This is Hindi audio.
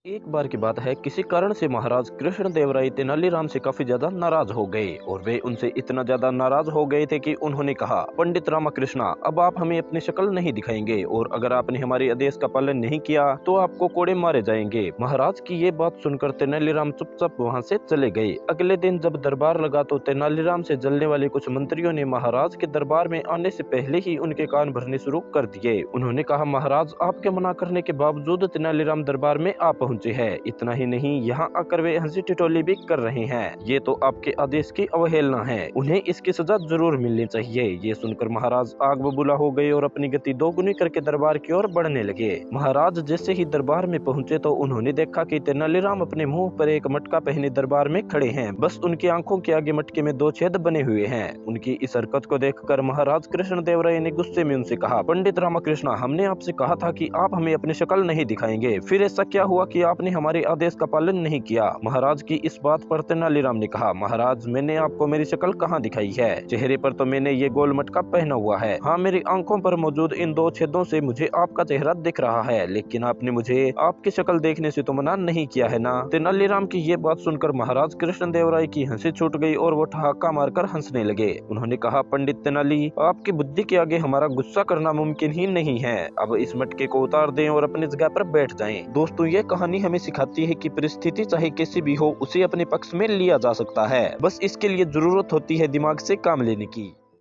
एक बार की बात है, किसी कारण से महाराज कृष्णदेवराय तेनालीराम से काफी ज्यादा नाराज हो गए और वे उनसे इतना ज्यादा नाराज हो गए थे कि उन्होंने कहा, पंडित रामकृष्णा, अब आप हमें अपनी शक्ल नहीं दिखाएंगे और अगर आपने हमारे आदेश का पालन नहीं किया तो आपको कोड़े मारे जाएंगे। महाराज की ये बात सुनकर तेनालीराम चुपचाप वहाँ से चले गए। अगले दिन जब दरबार लगा तो तेनालीराम से जलने वाले कुछ मंत्रियों ने महाराज के दरबार में आने से पहले ही उनके कान भरने शुरू कर दिए। उन्होंने कहा, महाराज, आपके मना करने के बावजूद तेनालीराम दरबार में आ पहुंचे हैं। इतना ही नहीं, यहाँ आकर वे हंसी टिटोली भी कर रहे हैं। ये तो आपके आदेश की अवहेलना है, उन्हें इसकी सजा जरूर मिलनी चाहिए। ये सुनकर महाराज आग बबूला हो गए और अपनी गति दोगुनी करके दरबार की ओर बढ़ने लगे। महाराज जैसे ही दरबार में पहुंचे तो उन्होंने देखा कि तेनालीराम अपने मुंह पर एक मटका पहने दरबार में खड़े हैं। बस उनकी आंखों के आगे मटके में 2 छेद बने हुए हैं। उनकी इस हरकत को देखकर महाराज कृष्णदेवराय ने गुस्से में उनसे कहा, पंडित रामकृष्णा, हमने आपसे कहा था कि आप हमें अपनी शक्ल नहीं दिखाएंगे, फिर ऐसा क्या हुआ कि आपने हमारे आदेश का पालन नहीं किया। महाराज की इस बात पर तेनालीराम ने कहा, महाराज, मैंने आपको मेरी शक्ल कहाँ दिखाई है? चेहरे पर तो मैंने ये गोल मटका पहना हुआ है। हाँ, मेरी आंखों पर मौजूद इन 2 छेदों से मुझे आपका चेहरा दिख रहा है, लेकिन आपने मुझे आपकी शक्ल देखने से तो मना नहीं किया है ना। तेनालीराम की ये बात सुनकर महाराज कृष्णदेवराय की हंसी छूट गई और वो ठहाका मारकर हंसने लगे। उन्होंने कहा, पंडित तेनाली, आपकी बुद्धि के आगे हमारा गुस्सा करना मुमकिन ही नहीं है। अब इस मटके को उतार दें और अपनी जगह पर बैठ जाएं। दोस्तों, ये कहानी हमें सिखाती है कि परिस्थिति चाहे कैसी भी हो, उसे अपने पक्ष में लिया जा सकता है। बस इसके लिए जरूरत होती है दिमाग से काम लेने की।